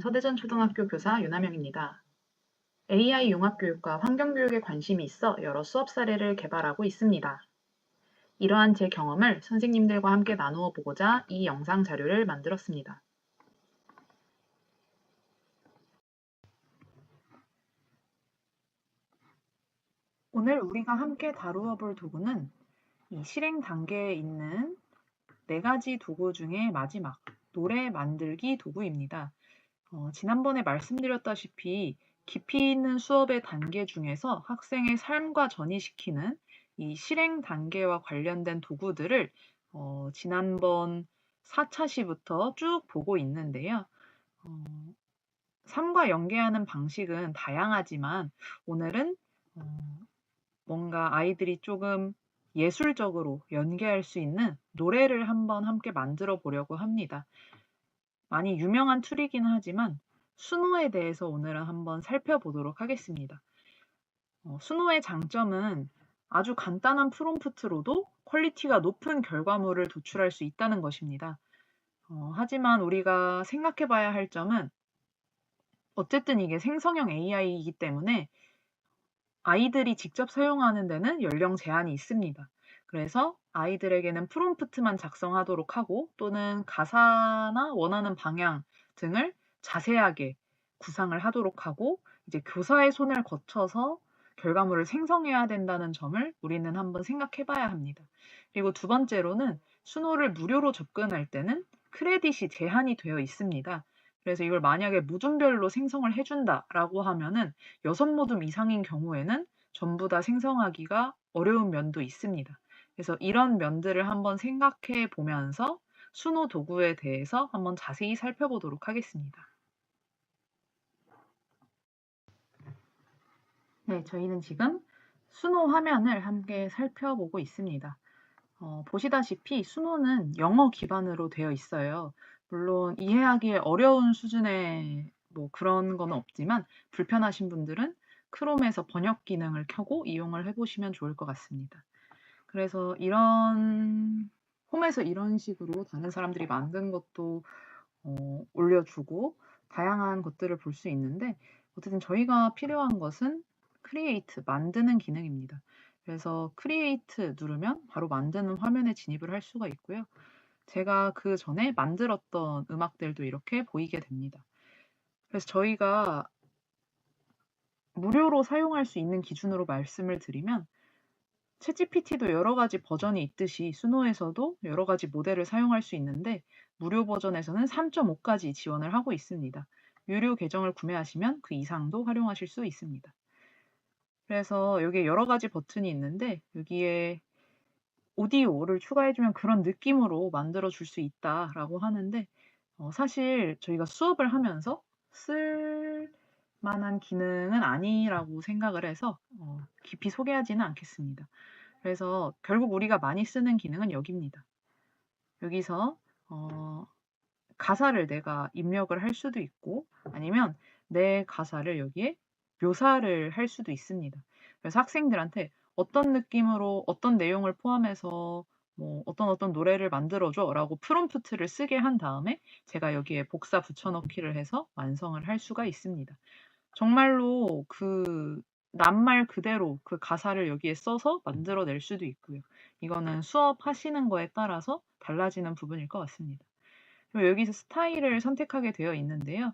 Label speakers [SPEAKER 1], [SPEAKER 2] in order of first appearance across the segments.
[SPEAKER 1] 서대전초등학교 교사 윤하명입니다. AI 융합교육과 환경교육에 관심이 있어 여러 수업 사례를 개발하고 있습니다. 이러한 제 경험을 선생님들과 함께 나누어 보고자 이 영상 자료를 만들었습니다. 오늘 우리가 함께 다루어 볼 도구는 이 실행 단계에 있는 4가지 도구 중에 마지막 노래 만들기 도구입니다. 지난번에 말씀드렸다시피 깊이 있는 수업의 단계 중에서 학생의 삶과 전이시키는 이 실행 단계와 관련된 도구들을 지난번 4차 시부터 쭉 보고 있는데요. 삶과 연계하는 방식은 다양하지만 오늘은 뭔가 아이들이 조금 예술적으로 연계할 수 있는 노래를 한번 함께 만들어 보려고 합니다. 많이 유명한 툴이기는 하지만 수노에 대해서 오늘은 한번 살펴보도록 하겠습니다. 수노의 장점은 아주 간단한 프롬프트로도 퀄리티가 높은 결과물을 도출할 수 있다는 것입니다. 하지만 우리가 생각해 봐야 할 점은 어쨌든 이게 생성형 AI이기 때문에 아이들이 직접 사용하는 데는 연령 제한이 있습니다. 그래서 아이들에게는 프롬프트만 작성하도록 하고 또는 가사나 원하는 방향 등을 자세하게 구상을 하도록 하고 이제 교사의 손을 거쳐서 결과물을 생성해야 된다는 점을 우리는 한번 생각해 봐야 합니다. 그리고 두 번째로는 수노를 무료로 접근할 때는 크레딧이 제한이 되어 있습니다. 그래서 이걸 만약에 모둠별로 생성을 해준다라고 하면은 6모둠 이상인 경우에는 전부 다 생성하기가 어려운 면도 있습니다. 그래서 이런 면들을 한번 생각해 보면서 수노 도구에 대해서 한번 자세히 살펴보도록 하겠습니다. 네, 저희는 지금 수노 화면을 함께 살펴보고 있습니다. 보시다시피 수노는 영어 기반으로 되어 있어요. 물론 이해하기에 어려운 수준의 뭐 그런 건 없지만 불편하신 분들은 크롬에서 번역 기능을 켜고 이용을 해보시면 좋을 것 같습니다. 그래서 홈에서 이런 식으로 다른 사람들이 만든 것도 올려주고 다양한 것들을 볼 수 있는데 어쨌든 저희가 필요한 것은 크리에이트, 만드는 기능입니다. 그래서 크리에이트 누르면 바로 만드는 화면에 진입을 할 수가 있고요. 제가 그 전에 만들었던 음악들도 이렇게 보이게 됩니다. 그래서 저희가 무료로 사용할 수 있는 기준으로 말씀을 드리면 챗GPT도 여러 가지 버전이 있듯이 수노에서도 여러 가지 모델을 사용할 수 있는데 무료 버전에서는 3.5까지 지원을 하고 있습니다. 유료 계정을 구매하시면 그 이상도 활용하실 수 있습니다. 그래서 여기에 여러 가지 버튼이 있는데 여기에 오디오를 추가해주면 그런 느낌으로 만들어 줄 수 있다라고 하는데 사실 저희가 수업을 하면서 쓸 만한 기능은 아니라고 생각을 해서 깊이 소개하지는 않겠습니다. 그래서 결국 우리가 많이 쓰는 기능은 여기입니다. 여기서 가사를 내가 입력을 할 수도 있고 아니면 내 가사를 여기에 묘사를 할 수도 있습니다. 그래서 학생들한테 어떤 느낌으로 어떤 내용을 포함해서 뭐 어떤 노래를 만들어줘 라고 프롬프트를 쓰게 한 다음에 제가 여기에 복사 붙여넣기를 해서 완성을 할 수가 있습니다. 정말로 그 낱말 그대로 그 가사를 여기에 써서 만들어낼 수도 있고요. 이거는 수업하시는 거에 따라서 달라지는 부분일 것 같습니다. 그리고 여기서 스타일을 선택하게 되어 있는데요.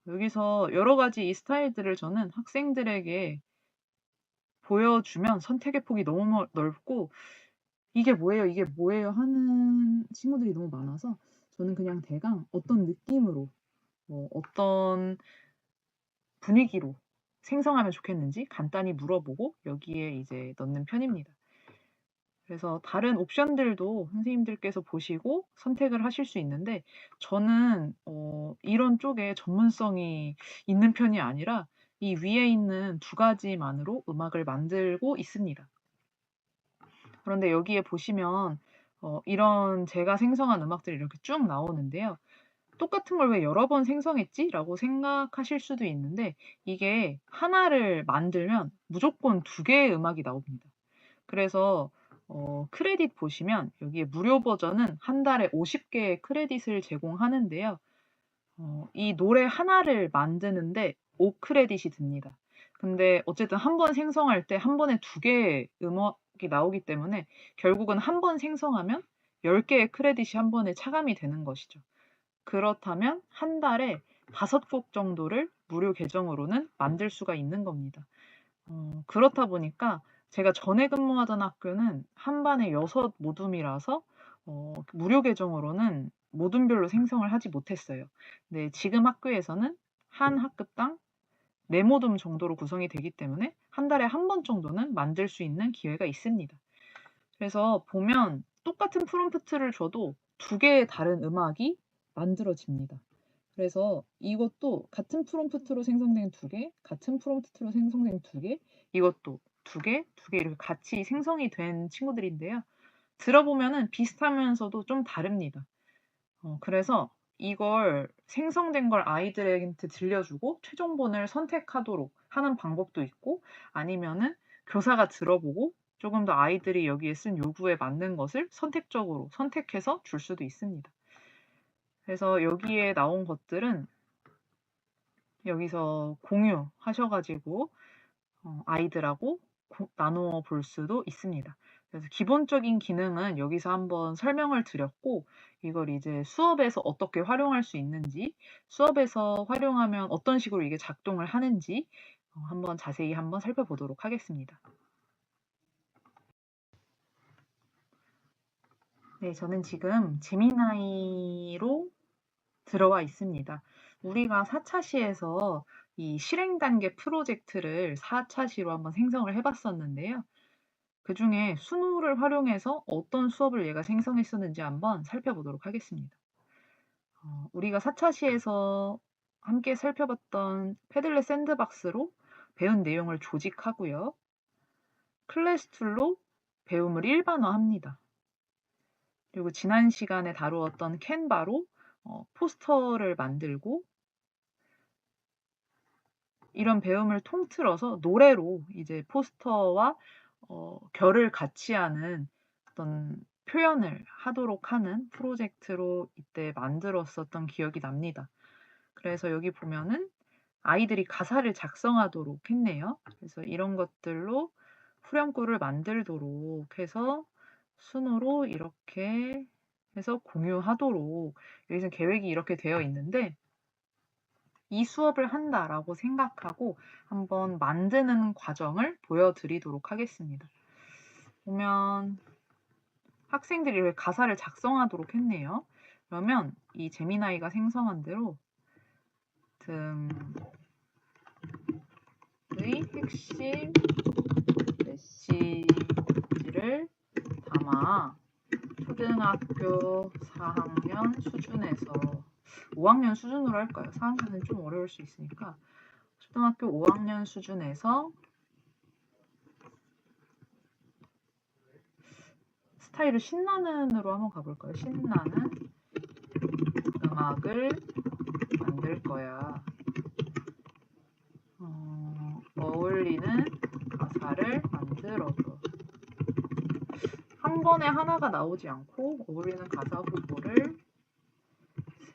[SPEAKER 1] 여기서 여러 가지 이 스타일들을 저는 학생들에게 보여주면 선택의 폭이 너무 넓고 이게 뭐예요? 이게 뭐예요? 하는 친구들이 너무 많아서 저는 그냥 대강 어떤 느낌으로 어떤 분위기로 생성하면 좋겠는지 간단히 물어보고 여기에 이제 넣는 편입니다. 그래서 다른 옵션들도 선생님들께서 보시고 선택을 하실 수 있는데 저는 이런 쪽에 전문성이 있는 편이 아니라 이 위에 있는 2가지만으로 음악을 만들고 있습니다. 그런데 여기에 보시면 이런 제가 생성한 음악들이 이렇게 쭉 나오는데요. 똑같은 걸 왜 여러 번 생성했지? 라고 생각하실 수도 있는데 이게 하나를 만들면 무조건 2개의 음악이 나옵니다. 그래서 크레딧 보시면 여기에 무료 버전은 한 달에 50개의 크레딧을 제공하는데요. 이 노래 하나를 만드는데 5크레딧이 듭니다. 근데 어쨌든 한 번 생성할 때 한 번에 2개의 음악이 나오기 때문에 결국은 한 번 생성하면 10개의 크레딧이 한 번에 차감이 되는 것이죠. 그렇다면 한 달에 5곡 정도를 무료 계정으로는 만들 수가 있는 겁니다. 그렇다 보니까 제가 전에 근무하던 학교는 한 반에 6 모둠이라서 무료 계정으로는 모둠별로 생성을 하지 못했어요. 근데 지금 학교에서는 한 학급당 4 모둠 정도로 구성이 되기 때문에 한 달에 한 번 정도는 만들 수 있는 기회가 있습니다. 그래서 보면 똑같은 프롬프트를 줘도 2개의 다른 음악이 만들어집니다. 그래서 이것도 같은 프롬프트로 생성된 2개, 같은 프롬프트로 생성된 2개, 이것도 2개, 2개 이렇게 같이 생성이 된 친구들인데요. 들어보면은 비슷하면서도 좀 다릅니다. 그래서 이걸 생성된 걸 아이들한테 들려주고 최종본을 선택하도록 하는 방법도 있고, 아니면은 교사가 들어보고 조금 더 아이들이 여기에 쓴 요구에 맞는 것을 선택적으로 선택해서 줄 수도 있습니다. 그래서 여기에 나온 것들은 여기서 공유하셔가지고 아이들하고 나누어 볼 수도 있습니다. 그래서 기본적인 기능은 여기서 한번 설명을 드렸고, 이걸 이제 수업에서 어떻게 활용할 수 있는지, 수업에서 활용하면 어떤 식으로 이게 작동을 하는지 한번 자세히 한번 살펴보도록 하겠습니다. 네, 저는 지금 제미나이로 들어와 있습니다. 우리가 4차 시에서 이 실행 단계 프로젝트를 4차 시로 한번 생성을 해봤었는데요. 그중에 순우를 활용해서 어떤 수업을 얘가 생성했었는지 한번 살펴보도록 하겠습니다. 우리가 4차 시에서 함께 살펴봤던 패들렛 샌드박스로 배운 내용을 조직하고요. 클래스 툴로 배움을 일반화합니다. 그리고 지난 시간에 다루었던 캔바로 포스터를 만들고, 이런 배움을 통틀어서 노래로 이제 포스터와 결을 같이 하는 어떤 표현을 하도록 하는 프로젝트로 이때 만들었었던 기억이 납니다. 그래서 여기 보면은 아이들이 가사를 작성하도록 했네요. 그래서 이런 것들로 후렴구를 만들도록 해서 순으로 이렇게 해서 공유하도록, 여기서 계획이 이렇게 되어 있는데, 이 수업을 한다라고 생각하고 한번 만드는 과정을 보여드리도록 하겠습니다. 보면 학생들이 이렇게 가사를 작성하도록 했네요. 그러면 이 제미나이가 생성한 대로 등의 핵심 메시지를 담아 초등학교 4학년 수준에서 5학년 수준으로 할까요? 4학년은 좀 어려울 수 있으니까 초등학교 5학년 수준에서 스타일을 신나는으로 한번 가볼까요? 신나는 음악을 만들 거야. 어울리는 가사를 만들어줘. 한 번에 하나가 나오지 않고 어울리는 가사 후보를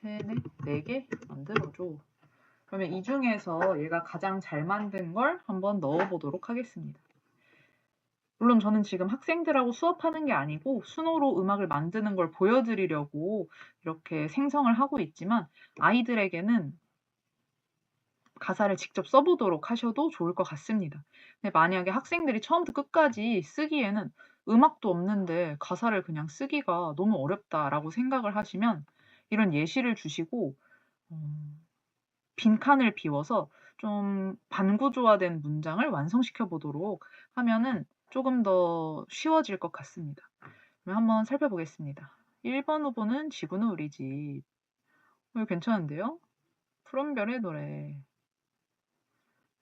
[SPEAKER 1] 4개 만들어줘. 그러면 이 중에서 얘가 가장 잘 만든 걸 한번 넣어보도록 하겠습니다. 물론 저는 지금 학생들하고 수업하는 게 아니고 순호로 음악을 만드는 걸 보여드리려고 이렇게 생성을 하고 있지만, 아이들에게는 가사를 직접 써보도록 하셔도 좋을 것 같습니다. 근데 만약에 학생들이 처음부터 끝까지 쓰기에는 음악도 없는데 가사를 그냥 쓰기가 너무 어렵다라고 생각을 하시면 이런 예시를 주시고 빈칸을 비워서 좀 반구조화된 문장을 완성시켜 보도록 하면은 조금 더 쉬워질 것 같습니다. 그럼 한번 살펴보겠습니다. 1번 후보는 지구는 우리 집. 이거 괜찮은데요? 푸른별의 노래.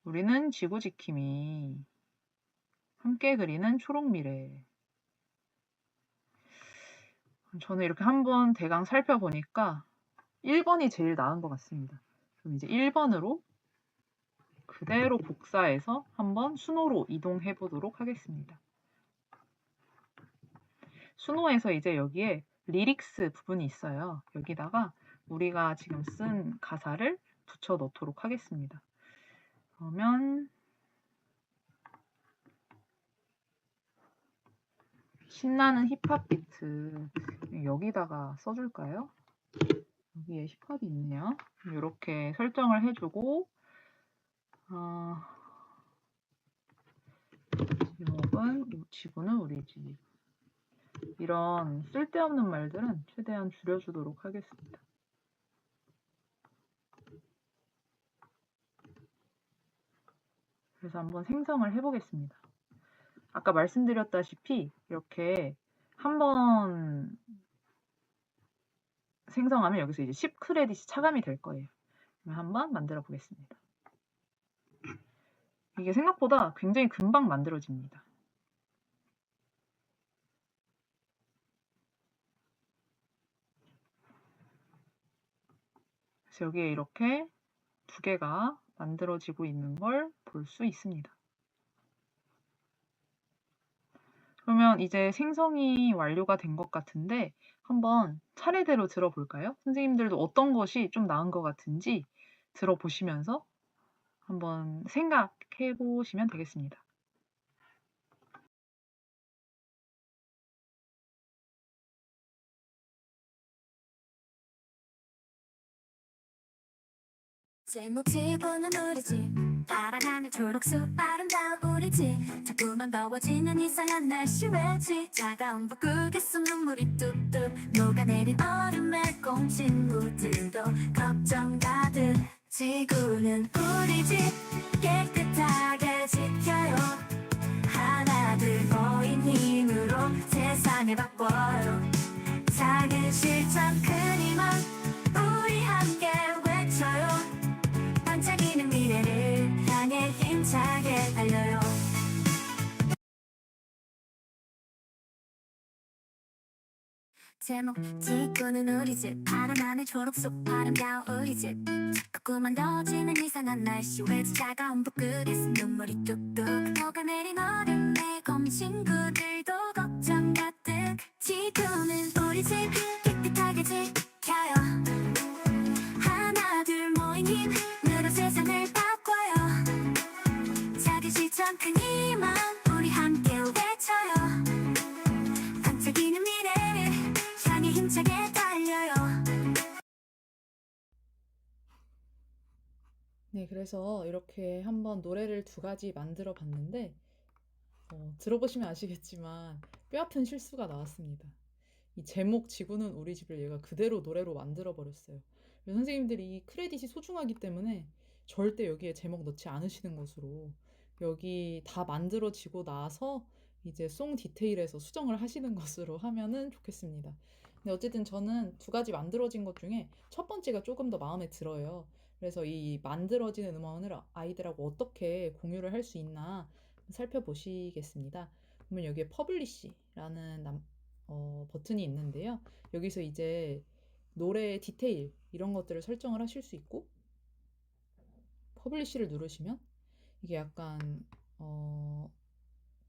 [SPEAKER 1] 우리는 지구 지킴이. 함께 그리는 초록 미래. 저는 이렇게 한번 대강 살펴보니까 1번이 제일 나은 것 같습니다. 그럼 이제 1번으로 그대로 복사해서 한번 순호로 이동해 보도록 하겠습니다. 순호에서 이제 여기에 리릭스 부분이 있어요. 여기다가 우리가 지금 쓴 가사를 붙여 넣도록 하겠습니다. 그러면 신나는 힙합 비트 여기다가 써줄까요? 여기에 힙합이 있네요. 이렇게 설정을 해주고 제목은 지구는 우리 집. 이런 쓸데없는 말들은 최대한 줄여주도록 하겠습니다. 그래서 한번 생성을 해보겠습니다. 아까 말씀드렸다시피 이렇게 한번 생성하면 여기서 이제 10 크레딧이 차감이 될 거예요. 그럼 한번 만들어 보겠습니다. 이게 생각보다 굉장히 금방 만들어집니다. 그래서 여기에 이렇게 두 개가 만들어지고 있는 걸 볼 수 있습니다. 그러면 이제 생성이 완료가 된 것 같은데 한번 차례대로 들어볼까요? 선생님들도 어떤 것이 좀 나은 것 같은지 들어보시면서 한번 생각해 보시면 되겠습니다.
[SPEAKER 2] 제목 지구는 우리 집 따라가는 초록숲 아름다운 우리 집 자꾸만 더워지는 이상한 날씨 왜지 차가운 붓국에서 눈물이 뚝뚝 녹아내린 얼음의 꽁 친구들도 걱정 가득 지구는 우리 집 깨끗하게 지켜요 하나둘 모인 힘으로 세상을 바꿔요 작은 실천 큰 희망 우리 함께 외쳐요 반짝이는 미래를 향해 힘차게 달려요 제목 지구는 우리 집 파란 초록속 아름다운 우리 집 자꾸만 더워지는 이상한 날씨 왜지 차가운 붓글에서 눈물이 뚝뚝 녹아내린 얼음의 검 친구들도 걱정 가득 지구는 우리 집 깨끗하게 지켜요 하나 둘 모인 힘으로 세상을 바꿔요 작은 실천 큰 희망 우리 함께 외쳐요 반짝이는 미래를 향해 힘차게 달려요
[SPEAKER 1] 네, 그래서 이렇게 한번 노래를 두 가지 만들어 봤는데 들어보시면 아시겠지만 뼈아픈 실수가 나왔습니다. 이 제목 지구는 우리 집을 얘가 그대로 노래로 만들어 버렸어요. 그래서 선생님들이 이 크레딧이 소중하기 때문에 절대 여기에 제목 넣지 않으시는 것으로 여기 다 만들어지고 나서 이제 송 디테일에서 수정을 하시는 것으로 하면은 좋겠습니다. 근데 어쨌든 저는 두 가지 만들어진 것 중에 첫 번째가 조금 더 마음에 들어요. 그래서 이 만들어지는 음원을 아이들하고 어떻게 공유를 할 수 있나 살펴보시겠습니다. 그러면 여기에 퍼블리시라는 버튼이 있는데요. 여기서 이제 노래 디테일 이런 것들을 설정을 하실 수 있고 퍼블리시를 누르시면 이게 약간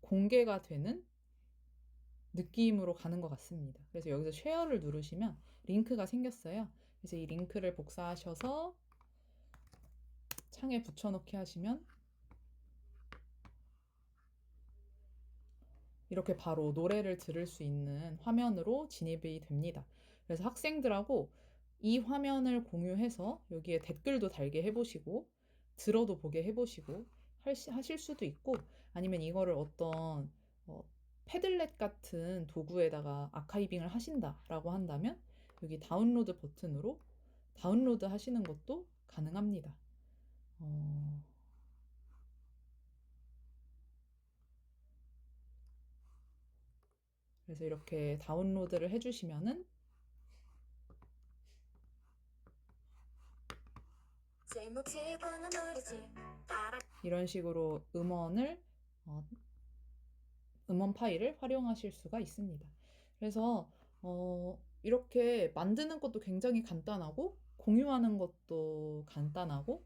[SPEAKER 1] 공개가 되는 느낌으로 가는 것 같습니다. 그래서 여기서 쉐어를 누르시면 링크가 생겼어요. 그래서 이 링크를 복사하셔서 창에 붙여넣기 하시면 이렇게 바로 노래를 들을 수 있는 화면으로 진입이 됩니다. 그래서 학생들하고 이 화면을 공유해서 여기에 댓글도 달게 해보시고 들어도 보게 해보시고 하실 수도 있고 아니면 이거를 어떤 패들렛 같은 도구에다가 아카이빙을 하신다라고 한다면 여기 다운로드 버튼으로 다운로드 하시는 것도 가능합니다. 그래서 이렇게 다운로드를 해주시면은 이런 식으로 음원 파일을 활용하실 수가 있습니다. 그래서 이렇게 만드는 것도 굉장히 간단하고 공유하는 것도 간단하고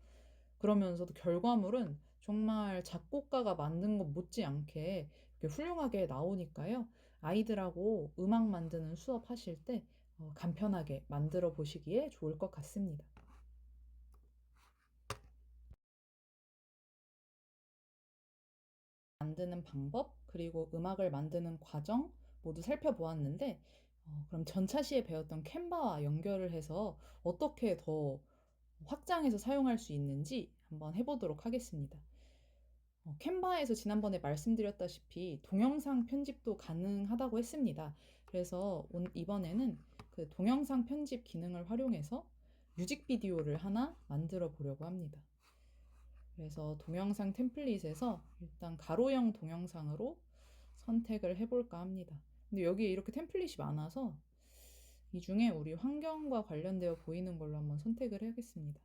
[SPEAKER 1] 그러면서도 결과물은 정말 작곡가가 만든 것 못지않게 훌륭하게 나오니까요. 아이들하고 음악 만드는 수업 하실 때 간편하게 만들어 보시기에 좋을 것 같습니다. 만드는 방법, 그리고 음악을 만드는 과정 모두 살펴보았는데, 그럼 전차시에 배웠던 캔바와 연결을 해서 어떻게 더 확장해서 사용할 수 있는지 한번 해보도록 하겠습니다. 캔바에서 지난번에 말씀드렸다시피 동영상 편집도 가능하다고 했습니다. 그래서 이번에는 그 동영상 편집 기능을 활용해서 뮤직비디오를 하나 만들어 보려고 합니다. 그래서 동영상 템플릿에서 일단 가로형 동영상으로 선택을 해볼까 합니다. 근데 여기에 이렇게 템플릿이 많아서 이 중에 우리 환경과 관련되어 보이는 걸로 한번 선택을 해야겠습니다.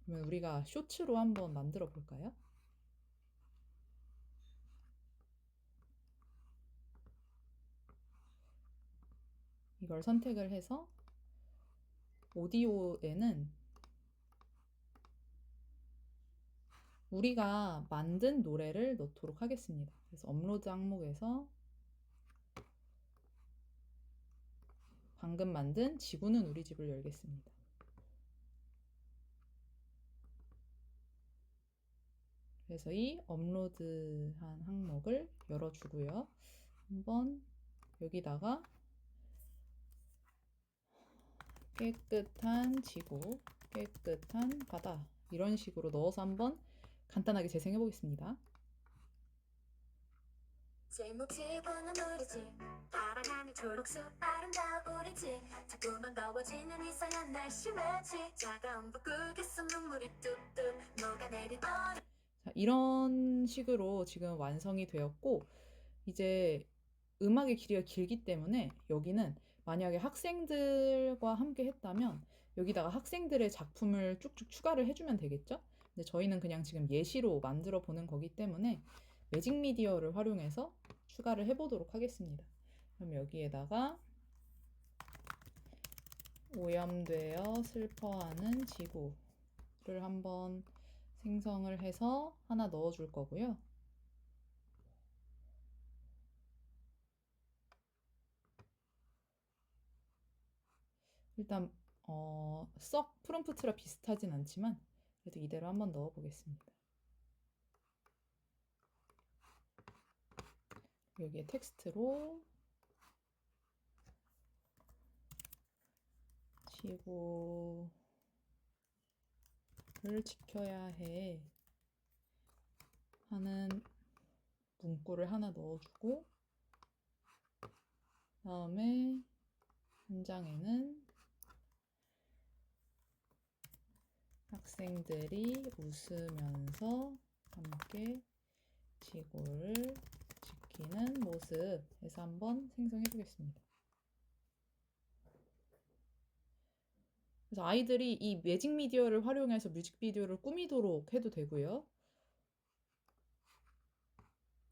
[SPEAKER 1] 그러면 우리가 쇼츠로 한번 만들어 볼까요? 이걸 선택을 해서 오디오에는 우리가 만든 노래를 넣도록 하겠습니다. 그래서 업로드 항목에서 방금 만든 지구는 우리 집을 열겠습니다. 그래서 이 업로드한 항목을 열어주고요. 한번 여기다가 깨끗한 지구, 깨끗한 바다 이런 식으로 넣어서 한번 간단하게 재생해 보겠습니다.
[SPEAKER 2] 제목 지구는 우리 집 사랑하는 초록숲 아름다운 우리 집 자꾸만 더워지는 이상한 날씨 왜지 차가운 붓국에서 눈물이 뚝뚝 녹아내린 어린
[SPEAKER 1] 자, 이런 식으로 지금 완성이 되었고 이제 음악의 길이가 길기 때문에 여기는 만약에 학생들과 함께 했다면 여기다가 학생들의 작품을 쭉쭉 추가를 해주면 되겠죠? 근데 저희는 그냥 지금 예시로 만들어 보는 거기 때문에 매직 미디어를 활용해서 추가를 해보도록 하겠습니다. 그럼 여기에다가 오염되어 슬퍼하는 지구를 한번 생성을 해서 하나 넣어줄 거고요. 일단 썩 프롬프트랑 비슷하진 않지만 그래도 이대로 한번 넣어 보겠습니다. 여기에 텍스트로 지구를 지켜야 해 하는 문구를 하나 넣어주고 다음에 한 장에는 학생들이 웃으면서 함께 지구를 지키는 모습 해서 한번 생성해 보겠습니다. 그래서 아이들이 이 매직 미디어를 활용해서 뮤직비디오를 꾸미도록 해도 되고요.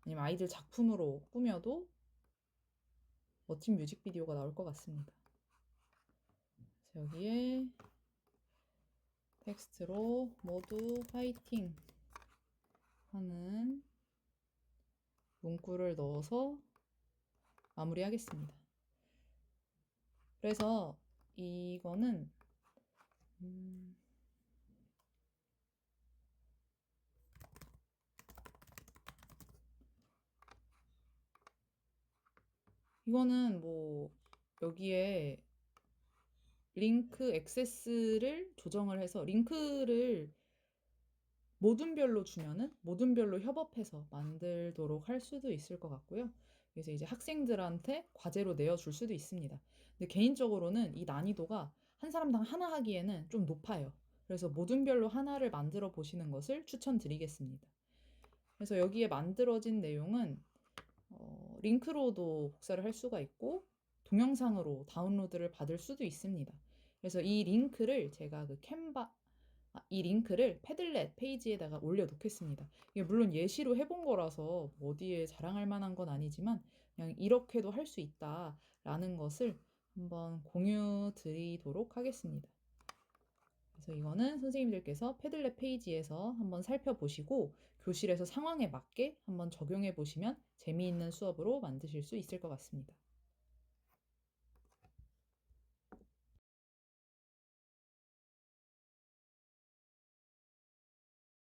[SPEAKER 1] 아니면 아이들 작품으로 꾸며도 멋진 뮤직비디오가 나올 것 같습니다. 그래서 여기에 텍스트로 모두 파이팅 하는 문구를 넣어서 마무리하겠습니다. 그래서 이거는 이거는 뭐 여기에 링크 액세스를 조정을 해서 링크를 모둠별로 주면은 모둠별로 협업해서 만들도록 할 수도 있을 것 같고요. 그래서 이제 학생들한테 과제로 내어줄 수도 있습니다. 근데 개인적으로는 이 난이도가 한 사람당 하나 하기에는 좀 높아요. 그래서 모둠별로 하나를 만들어 보시는 것을 추천드리겠습니다. 그래서 여기에 만들어진 내용은 링크로도 복사를 할 수가 있고 동영상으로 다운로드를 받을 수도 있습니다. 그래서 이 링크를 제가 이 링크를 패들렛 페이지에다가 올려놓겠습니다. 이게 물론 예시로 해본 거라서 어디에 자랑할 만한 건 아니지만 그냥 이렇게도 할 수 있다라는 것을 한번 공유 드리도록 하겠습니다. 그래서 이거는 선생님들께서 패들렛 페이지에서 한번 살펴보시고 교실에서 상황에 맞게 한번 적용해 보시면 재미있는 수업으로 만드실 수 있을 것 같습니다.